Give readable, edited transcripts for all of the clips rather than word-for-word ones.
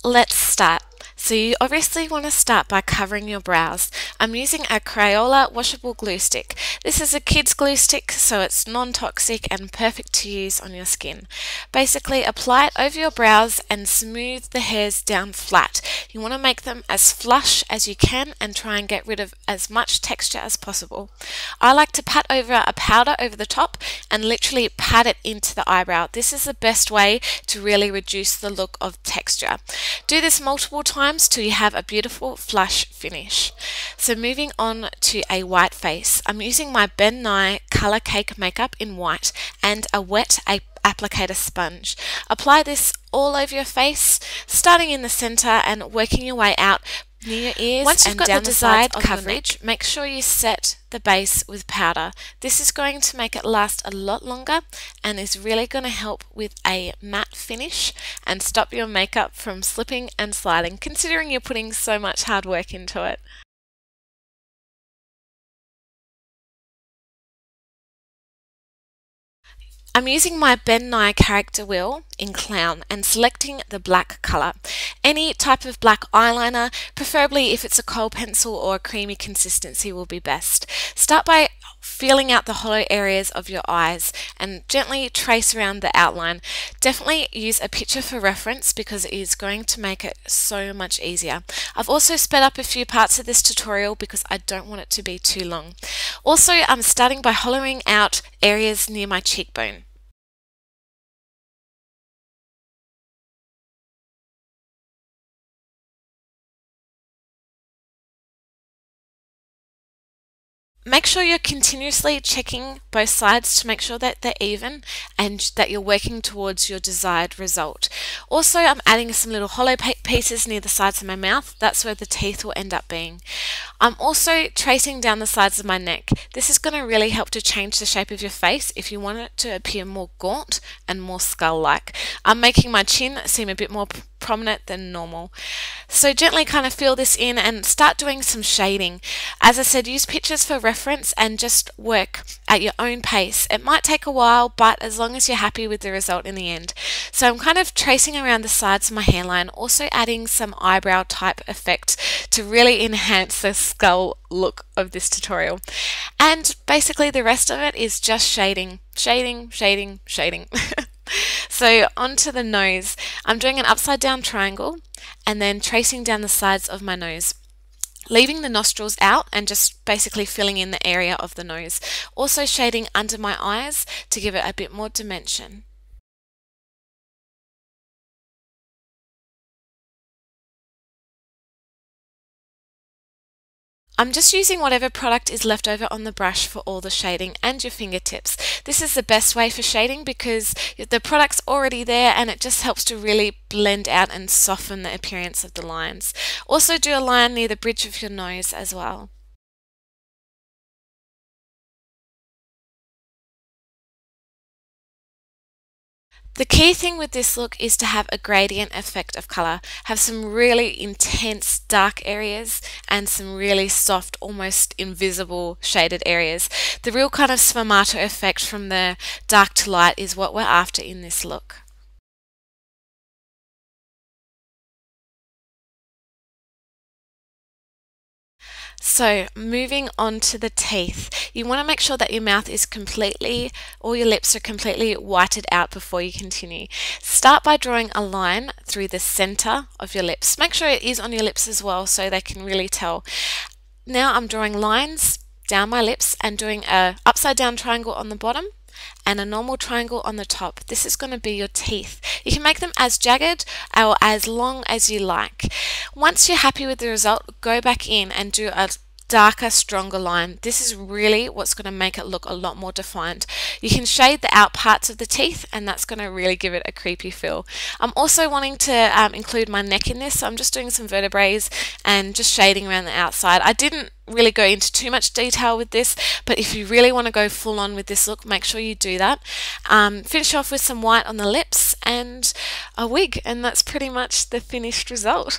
let's start. So you obviously want to start by covering your brows. I'm using a Crayola washable glue stick. This is a kid's glue stick, so it's non-toxic and perfect to use on your skin. Basically, apply it over your brows and smooth the hairs down flat. You want to make them as flush as you can and try and get rid of as much texture as possible. I like to pat over a powder over the top and literally pat it into the eyebrow. This is the best way to really reduce the look of texture. Do this multiple times till you have a beautiful flush finish. So moving on to a white face. I'm using my Ben Nye Colour Cake makeup in white and a wet applicator sponge. Apply this all over your face, starting in the center and working your way out near your ears. Once you've got the desired coverage, make sure you set the base with powder. This is going to make it last a lot longer and is really going to help with a matte finish and stop your makeup from slipping and sliding, considering you're putting so much hard work into it. I'm using my Ben Nye character wheel in Clown and selecting the black colour. Any type of black eyeliner, preferably if it's a kohl pencil or a creamy consistency, will be best. Start by feeling out the hollow areas of your eyes and gently trace around the outline. Definitely use a picture for reference because it is going to make it so much easier. I've also sped up a few parts of this tutorial because I don't want it to be too long. Also, I'm starting by hollowing out areas near my cheekbone. Make sure you're continuously checking both sides to make sure that they're even and that you're working towards your desired result. Also, I'm adding some little hollow pieces near the sides of my mouth. That's where the teeth will end up being. I'm also tracing down the sides of my neck. This is going to really help to change the shape of your face if you want it to appear more gaunt and more skull-like. I'm making my chin seem a bit more prominent than normal. So gently kind of fill this in and start doing some shading. As I said, use pictures for reference and just work at your own pace. It might take a while, but as long as you're happy with the result in the end. So I'm kind of tracing around the sides of my hairline, also adding some eyebrow type effect to really enhance the skull look of this tutorial. And basically the rest of it is just shading, shading, shading, shading. So onto the nose. I'm doing an upside down triangle and then tracing down the sides of my nose, leaving the nostrils out and just basically filling in the area of the nose. Also shading under my eyes to give it a bit more dimension. I'm just using whatever product is left over on the brush for all the shading and your fingertips. This is the best way for shading because the product's already there and it just helps to really blend out and soften the appearance of the lines. Also do a line near the bridge of your nose as well. The key thing with this look is to have a gradient effect of colour. Have some really intense dark areas and some really soft, almost invisible shaded areas. The real kind of sfumato effect from the dark to light is what we're after in this look. So moving on to the teeth, you want to make sure that your mouth is completely, or your lips are completely whited out before you continue. Start by drawing a line through the center of your lips. Make sure it is on your lips as well so they can really tell. Now I'm drawing lines down my lips and doing a upside down triangle on the bottom and a normal triangle on the top. This is going to be your teeth. You can make them as jagged or as long as you like. Once you're happy with the result, go back in and do a darker, stronger line. This is really what's going to make it look a lot more defined. You can shade the out parts of the teeth and that's going to really give it a creepy feel. I'm also wanting to include my neck in this, so I'm just doing some vertebrae and just shading around the outside. I didn't really go into too much detail with this, but if you really want to go full on with this look, make sure you do that. Finish off with some white on the lips and a wig, and that's pretty much the finished result.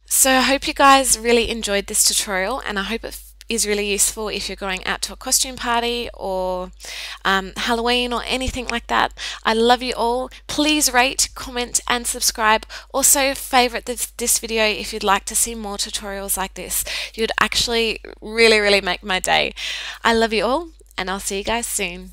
So I hope you guys really enjoyed this tutorial, and I hope it is really useful if you're going out to a costume party or Halloween or anything like that. I love you all. Please rate, comment and subscribe. Also favorite this video if you'd like to see more tutorials like this. You'd actually really make my day. I love you all and I'll see you guys soon.